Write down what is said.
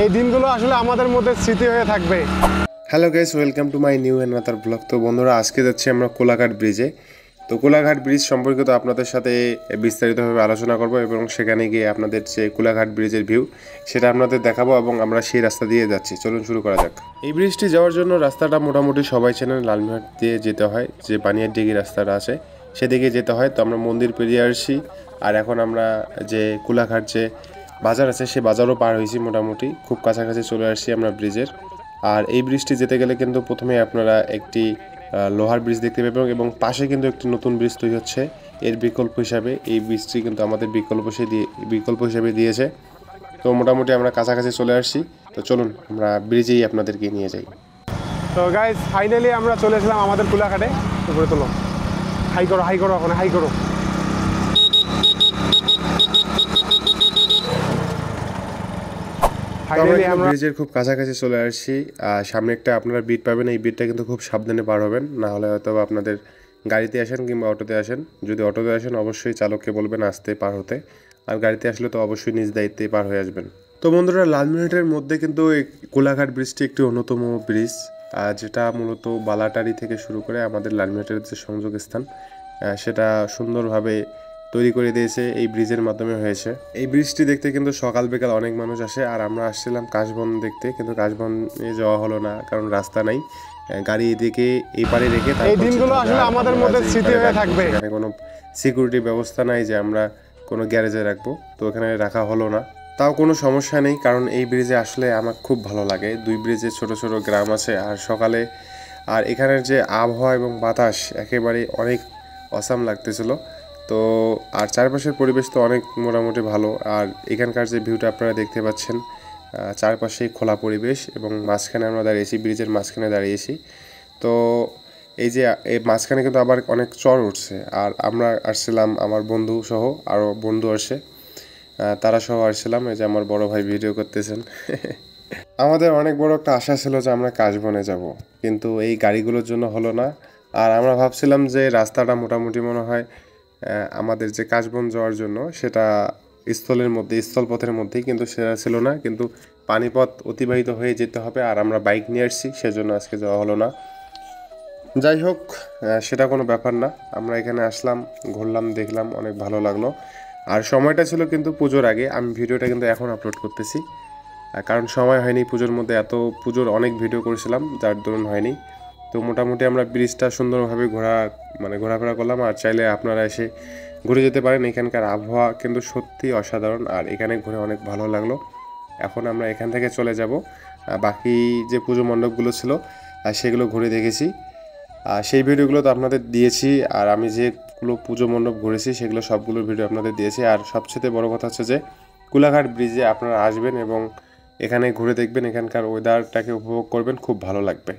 এই দিনগুলো আসলে আমাদের মধ্যে স্মৃতি হয়ে থাকবে। Hello guys, welcome to my new another blog. তো বন্ধুরা, আজকে যাচ্ছি আমরা কোলাঘাট ব্রিজে। তো কোলাঘাট ব্রিজ সম্পর্কিত আপনাদের সাথে বিস্তারিতভাবে আলোচনা করব এবং সেখানে গিয়ে আপনাদের যে কোলাঘাট ব্রিজের ভিউ সেটা আপনাদের দেখাবো এবং আমরা সেই রাস্তা দিয়ে যাচ্ছি। চলুন শুরু করা যাক। এই ব্রিজটি যাওয়ার জন্য রাস্তাটা মোটামুটি সবাই চেনেন, লালমিহাট দিয়ে যেতে হয়, যে বানিয়ারডিঘি রাস্তাটা আছে সেদিকে যেতে হয়। তো আমরা মন্দির পেরিয়ে আসছি, আর এখন আমরা যে কোলাঘাট যে বাজার আছে সেই বাজারও পার হয়েছি, মোটামুটি খুব কাছাকাছি চলে আসছি আমরা ব্রিজের। আর এই ব্রিজটি যেতে গেলে কিন্তু প্রথমে আপনারা একটি লোহার ব্রিজ দেখতে পাবেন এবং পাশে কিন্তু একটি নতুন ব্রিজ তৈরি হচ্ছে। এর বিকল্প হিসাবে এই ব্রিজটি কিন্তু আমাদের বিকল্প হিসাবে দিয়েছে। তো মোটামুটি আমরা কাছাকাছি চলে আসছি। তো চলুন আমরা ব্রিজেই আপনাদেরকে নিয়ে যাই। তো গাইস, ফাইনালি আমরা চলে এসলাম আমাদের কোলাঘাটে। উপরে তোলো, হাই করো, হাই করো, ওখানে হাই করো। ব্রিজের খুব কাছাকাছি চলে আসছি। সামনে একটা আপনারা বিট পাবেন, এই বিটটা কিন্তু খুব সাবধানে পার হবেন, না হলে হয়তো আপনাদের গাড়িতে আসেন কিংবা অটোতে আসেন। যদি অটোতে আসেন অবশ্যই চালককে বলবেন আসতে পার হতে, আর গাড়িতে আসলে তো অবশ্যই নিজ দায়িত্বে পার হয়ে আসবেন। তো বন্ধুরা, লালমিহাটের মধ্যে কিন্তু এই কোলাঘাট ব্রিজটি একটি অন্যতম ব্রিজ, যেটা মূলত বালাটারি থেকে শুরু করে আমাদের লালমিহাটের যে সংযোগ স্থান সেটা সুন্দরভাবে তৈরি করে দিয়েছে, এই ব্রিজের মাধ্যমে হয়েছে। এই ব্রিজটি দেখতে কিন্তু সকাল বিকাল অনেক মানুষ আসে, আর আমরা আসছিলাম কাশবন দেখতে, কিন্তু কাশবনে যাওয়া হলো না কারণ রাস্তা নাই। গাড়ি এদিকে এই পারে রেখে এই দিনগুলো আসলে আমাদের মধ্যে স্মৃতি হয়ে থাকবে। এখানে কোনো সিকিউরিটি ব্যবস্থা নাই যে আমরা কোনো গ্যারেজে রাখবো, তো এখানে রাখা হলো না। তাও কোনো সমস্যা নেই, কারণ এই ব্রিজে আসলে আমার খুব ভালো লাগে। দুই ব্রিজে ছোট ছোট গ্রাম আছে, আর সকালে আর এখানের যে আবহাওয়া এবং বাতাস একেবারে অনেক অসাম লাগতেছিল। তো আর চারপাশের পরিবেশ তো অনেক মোটামুটি ভালো, আর এখানকার যে ভিউটা আপনারা দেখতে পাচ্ছেন, চারপাশেই খোলা পরিবেশ এবং মাঝখানে আমরা দাঁড়িয়েছি, ব্রিজের মাঝখানে দাঁড়িয়েছি। তো এই যে এই মাঝখানে কিন্তু আবার অনেক চর উঠছে, আর আমরা আসছিলাম আমার বন্ধু সহ, আরও বন্ধু আসছে, তারা সহ আসছিলাম। এই যে আমার বড় ভাই ভিডিও করতেছেন। আমাদের অনেক বড় একটা আশা ছিল যে আমরা কাশবনে যাব, কিন্তু এই গাড়িগুলোর জন্য হলো না। আর আমরা ভাবছিলাম যে রাস্তাটা মোটামুটি মনে হয় আমাদের যে কাশবন যাওয়ার জন্য সেটা স্থলপথের মধ্যেই, কিন্তু সেটা ছিল না। কিন্তু পানিপথ অতিবাহিত হয়ে যেতে হবে, আর আমরা বাইক নিয়ে আসছি, সেজন্য আজকে যাওয়া হলো না। যাই হোক, সেটা কোনো ব্যাপার না। আমরা এখানে আসলাম, ঘুরলাম, দেখলাম, অনেক ভালো লাগলো। আর সময়টা ছিল কিন্তু পুজোর আগে, আমি ভিডিওটা কিন্তু এখন আপলোড করতেছি, কারণ সময় হয়নি পুজোর মধ্যে। পুজোর অনেক ভিডিও করেছিলাম, যার দরুন হয়নি। তো মোটামুটি আমরা ব্রিজটা সুন্দরভাবে ঘোরাফেরা করলাম, আর চাইলে আপনারা এসে ঘুরে যেতে পারেন। এখানকার আবহাওয়া কিন্তু সত্যি অসাধারণ, আর এখানে ঘুরে অনেক ভালো লাগলো। এখন আমরা এখান থেকে চলে যাব, বাকি যে পুজো মণ্ডপগুলো ছিল সেগুলো ঘুরে দেখেছি, সেই ভিডিওগুলো তো আপনাদের দিয়েছি। আর আমি যেগুলো পুজো মণ্ডপ ঘুরেছি সেগুলো সবগুলোর ভিডিও আপনাদের দিয়েছি। আর সবচেয়ে বড় কথা হচ্ছে যে কোলাঘাট ব্রিজে আপনারা আসবেন এবং এখানে ঘুরে দেখবেন, এখানকার ওয়েদারটাকে উপভোগ করবেন, খুব ভালো লাগবে।